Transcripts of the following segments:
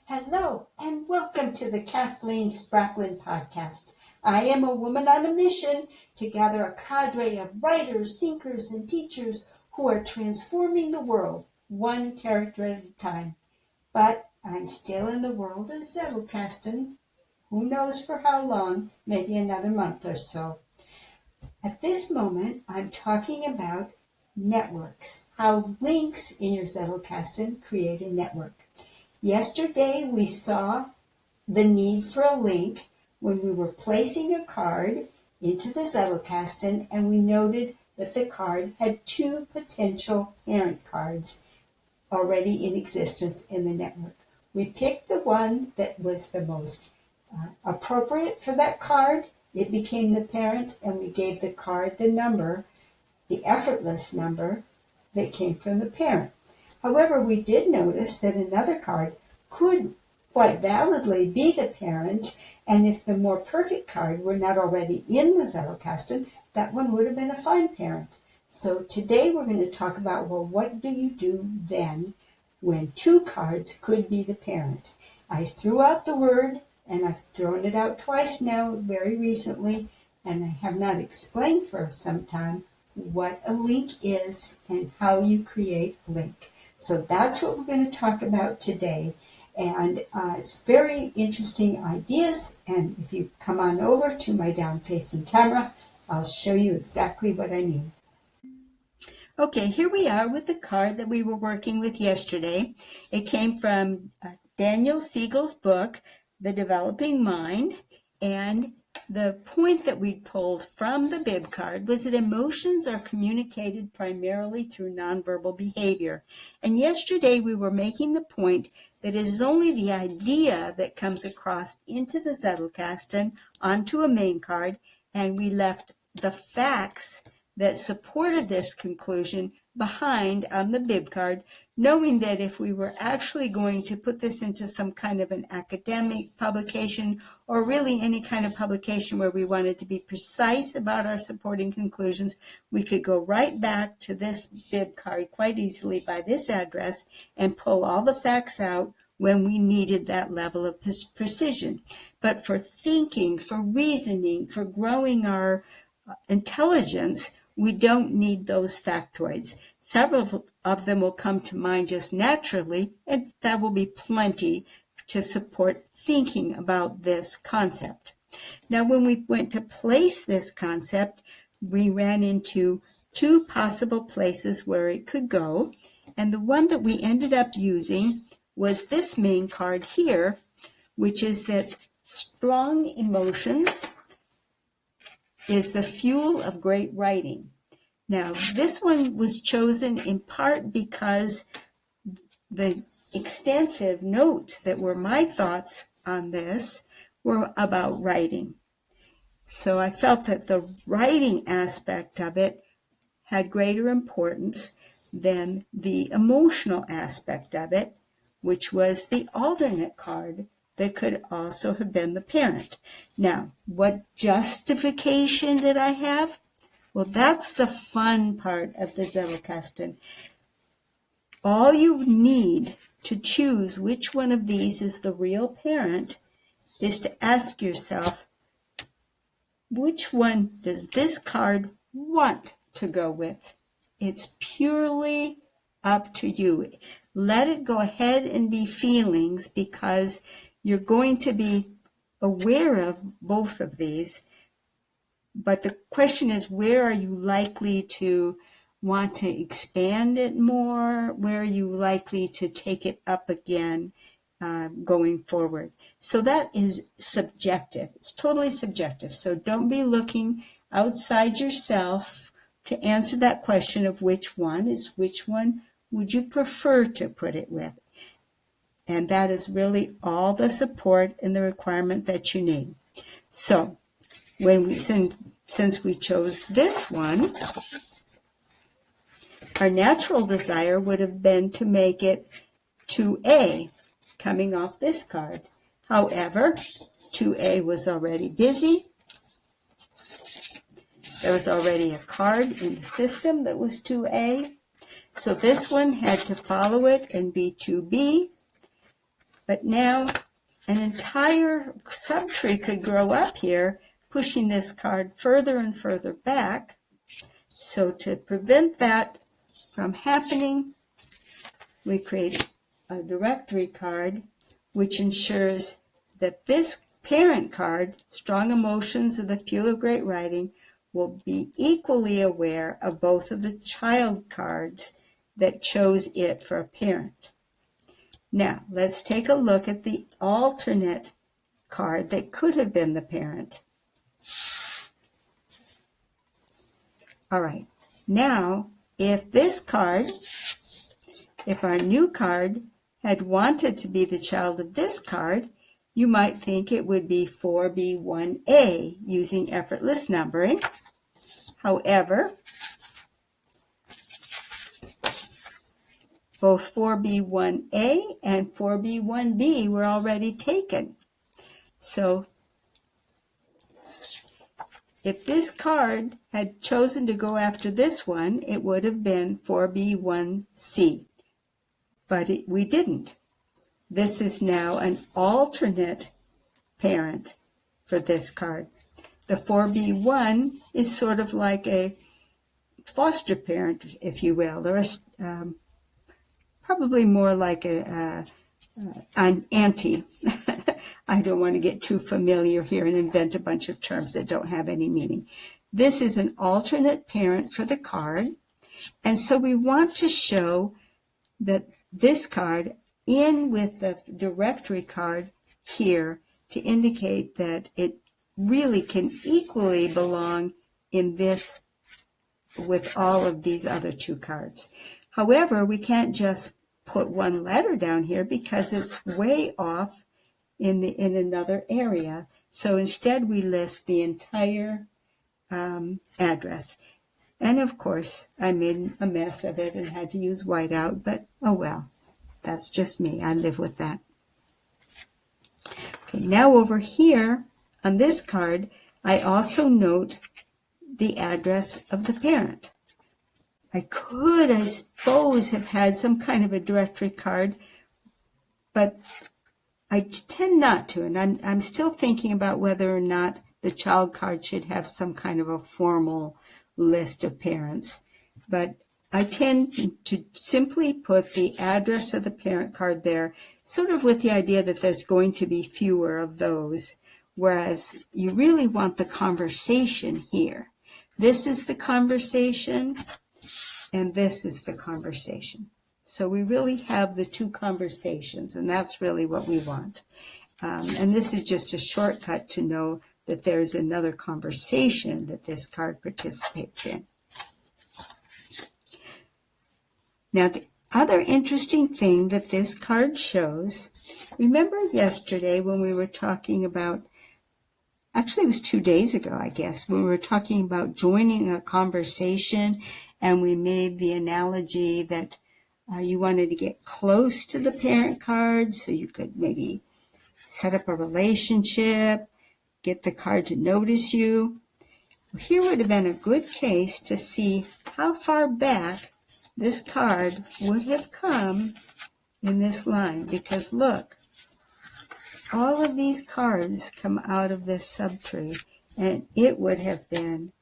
Hello and welcome to the Kathleen Spracklin podcast. I am a woman on a mission to gather a cadre of writers, thinkers, and teachers who are transforming the world one character at a time. But I'm still in the world of Zettelkasten. Who knows for how long, maybe another month or so. At this moment, I'm talking about networks, how links in your Zettelkasten create a network. Yesterday, we saw the need for a link when we were placing a card into the Zettelkasten, and we noted that the card had two potential parent cards already in existence in the network. We picked the one that was the most appropriate for that card. It became the parent, and we gave the card the number, the effortless number that came from the parent. However, we did notice that another card could quite validly be the parent, and if the more perfect card were not already in the Zettelkasten, that one would have been a fine parent. So today we're going to talk about, well, what do you do then when two cards could be the parent? I threw out the word, and I've thrown it out twice now, very recently, and I have not explained for some time what a link is and how you create a link. So that's what we're going to talk about today. And it's very interesting ideas. And if you come on over to my down-facing camera, I'll show you exactly what I mean. Okay, here we are with the card that we were working with yesterday. It came from Daniel Siegel's book, The Developing Mind. And the point that we pulled from the bib card was that emotions are communicated primarily through nonverbal behavior. And yesterday we were making the point that it is only the idea that comes across into the Zettelkasten onto a main card, and we left the facts that supported this conclusion behind on the bib card, knowing that if we were actually going to put this into some kind of an academic publication, or really any kind of publication where we wanted to be precise about our supporting conclusions, we could go right back to this bib card quite easily by this address and pull all the facts out when we needed that level of precision. But for thinking, for reasoning, for growing our intelligence, we don't need those factoids. Several of them will come to mind just naturally, and that will be plenty to support thinking about this concept. Now, when we went to place this concept, we ran into two possible places where it could go, and the one that we ended up using was this main card here, which is that strong emotions is the fuel of great writing. Now, this one was chosen in part because the extensive notes that were my thoughts on this were about writing. So I felt that the writing aspect of it had greater importance than the emotional aspect of it, which was the alternate card that could also have been the parent. Now, what justification did I have? Well, that's the fun part of the Zettelkasten. All you need to choose which one of these is the real parent is to ask yourself, which one does this card want to go with? It's purely up to you. Let it go ahead and be feelings, because you're going to be aware of both of these. But the question is, where are you likely to want to expand it more? Where are you likely to take it up again going forward? So that is subjective. It's totally subjective. So don't be looking outside yourself to answer that question of which one would you prefer to put it with? And that is really all the support and the requirement that you need. So since we chose this one, our natural desire would have been to make it 2A coming off this card. However, 2A was already busy. There was already a card in the system that was 2A. So this one had to follow it and be 2B. But now an entire subtree could grow up here, pushing this card further and further back. So to prevent that from happening, we create a directory card, which ensures that this parent card, Strong Emotions of the Fuel of Great Writing, will be equally aware of both of the child cards that chose it for a parent. Now, let's take a look at the alternate card that could have been the parent. All right, now, if our new card had wanted to be the child of this card, you might think it would be 4B1A using effortless numbering. However, both 4B1A and 4B1B were already taken. So if this card had chosen to go after this one, it would have been 4B1C. But we didn't. This is now an alternate parent for this card. The 4B1 is sort of like a foster parent, if you will, or probably more like an auntie. I don't want to get too familiar here and invent a bunch of terms that don't have any meaning. This is an alternate parent for the card, and so we want to show that this card in with the directory card here to indicate that it really can equally belong in this with all of these other two cards. However, we can't just put one letter down here because it's way off in another area. So instead we list the entire address. And of course, I made a mess of it and had to use whiteout, but oh well, that's just me. I live with that. Okay, now over here on this card, I also note the address of the parent. I could, I suppose, have had some kind of a directory card, but I tend not to, and I'm still thinking about whether or not the child card should have some kind of a formal list of parents. But I tend to simply put the address of the parent card there, sort of with the idea that there's going to be fewer of those, whereas you really want the conversation here. This is the conversation, and this is the conversation. So we really have the two conversations, and that's really what we want. And this is just a shortcut to know that there's another conversation that this card participates in. Now, the other interesting thing that this card shows, remember yesterday when we were talking about, actually it was 2 days ago, I guess, when we were talking about joining a conversation, and we made the analogy that you wanted to get close to the parent card so you could maybe set up a relationship, get the card to notice you. Here would have been a good case to see how far back this card would have come in this line, because look, all of these cards come out of this subtree, and it would have been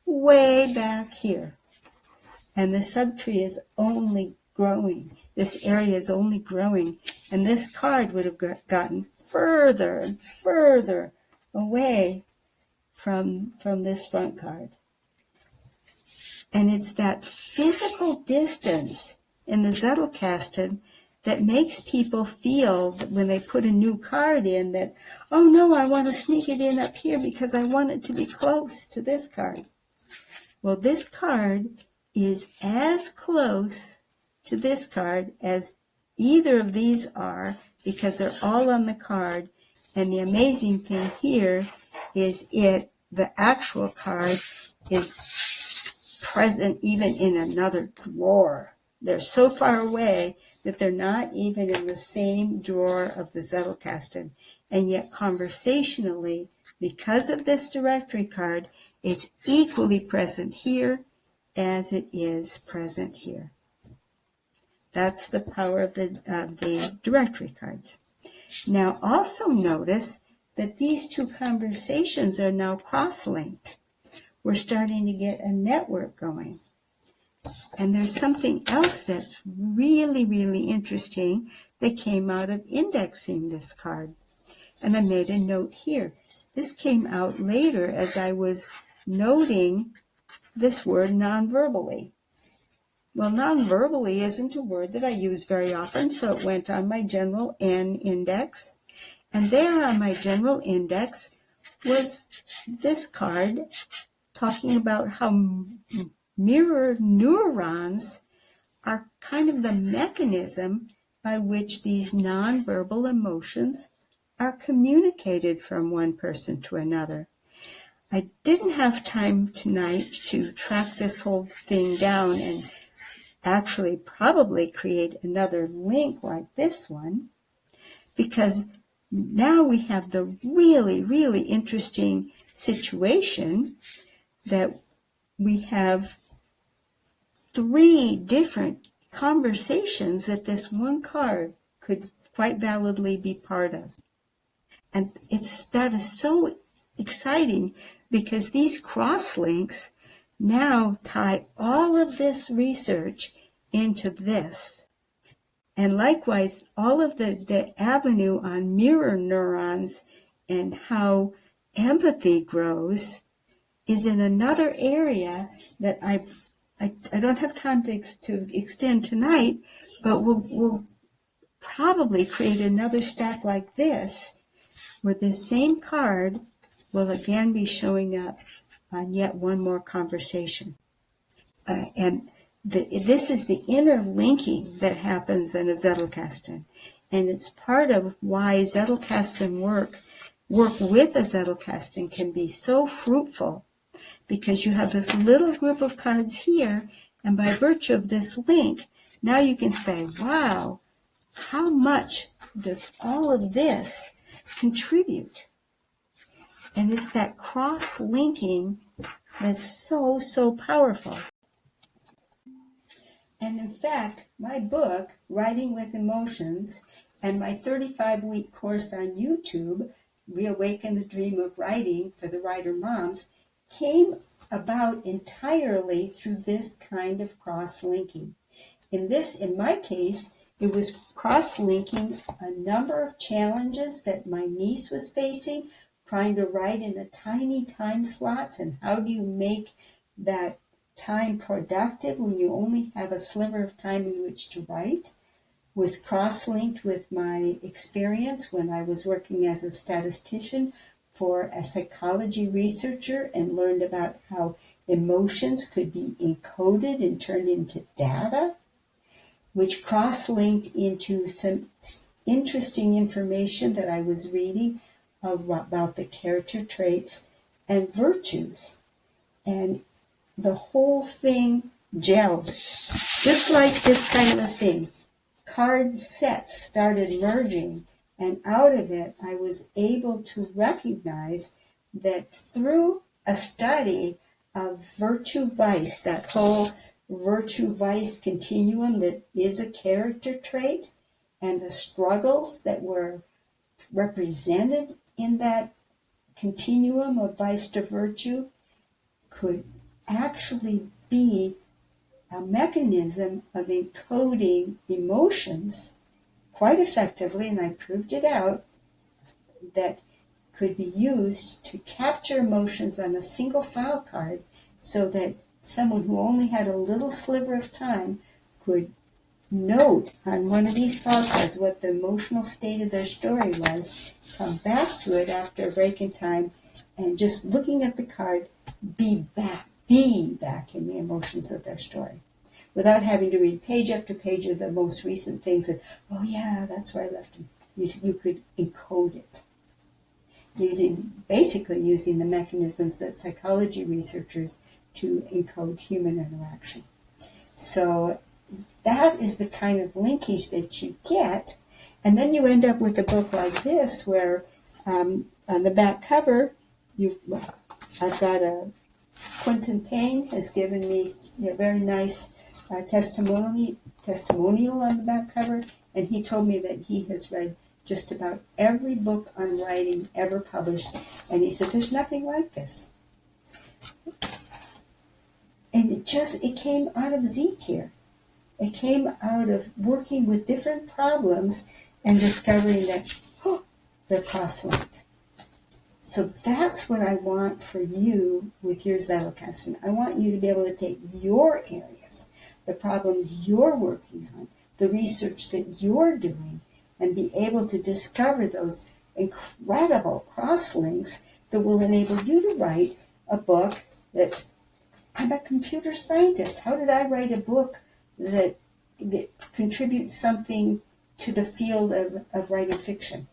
way back here. And the subtree is only growing. This area is only growing, and this card would have gotten further and further away from this front card. And it's that physical distance in the Zettelkasten that makes people feel that when they put a new card in that, oh no, I want to sneak it in up here because I want it to be close to this card. Well, this card is as close to this card as either of these are, because they're all on the card. And the amazing thing here is the actual card is present even in another drawer. They're so far away that they're not even in the same drawer of the Zettelkasten. And yet conversationally, because of this directory card, it's equally present here as it is present here. That's the power of the directory cards. Now also notice that these two conversations are now cross-linked. We're starting to get a network going. And there's something else that's really, really interesting that came out of indexing this card. And I made a note here. This came out later as I was noting this word non-verbally. Well, non-verbally isn't a word that I use very often, so it went on my general N index. And there on my general index was this card talking about how mirror neurons are kind of the mechanism by which these nonverbal emotions are communicated from one person to another. I didn't have time tonight to track this whole thing down and actually probably create another link like this one, because now we have the really, really interesting situation that we have 3 different conversations that this one card could quite validly be part of. And that is so exciting, because these cross links now tie all of this research into this. And likewise, all of the avenue on mirror neurons and how empathy grows is in another area that I don't have time to extend tonight, but we'll probably create another stack like this, where the same card will again be showing up on yet one more conversation. This is the interlinking that happens in a Zettelkasten. And it's part of why Zettelkasten work with a Zettelkasten can be so fruitful, because you have this little group of cards here, and by virtue of this link, now you can say, wow, how much does all of this contribute? And it's that cross-linking that's so, so powerful. And in fact, my book, Writing with Emotions, and my 35-week course on YouTube, Reawaken the Dream of Writing for the Writer Moms, came about entirely through this kind of cross-linking. In my case, it was cross-linking a number of challenges that my niece was facing, trying to write in a tiny time slots, and how do you make that time productive when you only have a sliver of time in which to write, was cross-linked with my experience when I was working as a statistician for a psychology researcher and learned about how emotions could be encoded and turned into data, which cross-linked into some interesting information that I was reading about the character traits and virtues. And the whole thing gelled, just like this kind of a thing. Card sets started merging, and out of it, I was able to recognize that through a study of virtue-vice, that whole virtue-vice continuum that is a character trait, and the struggles that were represented in that continuum of vice to virtue, could actually be a mechanism of encoding emotions quite effectively, and I proved it out, that could be used to capture emotions on a single file card, so that someone who only had a little sliver of time could note on one of these file cards what the emotional state of their story was, come back to it after a break in time, and just looking at the card, be back in the emotions of their story, without having to read page after page of the most recent things that, oh yeah, that's where I left them. You could encode it, basically using the mechanisms that psychology researchers to encode human interaction. So that is the kind of linkage that you get, and then you end up with a book like this, where on the back cover, I've got Quentin Payne has given me a very nice testimonial on the back cover, and he told me that he has read just about every book on writing ever published. And he said, there's nothing like this. And it came out of Zettelkasten. It came out of working with different problems and discovering that, they're cross-linked. So that's what I want for you with your Zettelkasten. I want you to be able to take your areas, the problems you're working on, the research that you're doing, and be able to discover those incredible cross-links that will enable you to write a book that's, I'm a computer scientist. How did I write a book that contributes something to the field of writing fiction?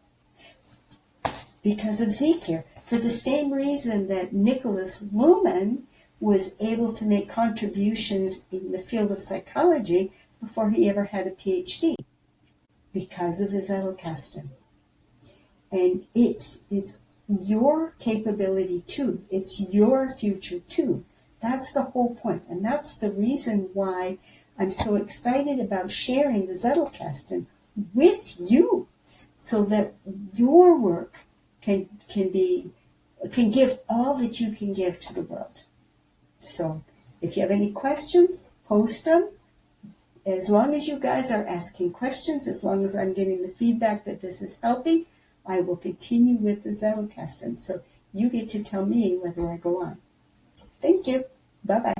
Because of Zettelkasten. For the same reason that Nicholas Luhmann was able to make contributions in the field of psychology before he ever had a PhD. Because of his Zettelkasten. And it's your capability too. It's your future too. That's the whole point. And that's the reason why I'm so excited about sharing the Zettelkasten with you, so that your work can give all that you can give to the world. So if you have any questions, post them. As long as you guys are asking questions, as long as I'm getting the feedback that this is helping, I will continue with the Zettelkasten. So you get to tell me whether I go on. Thank you. Bye-bye.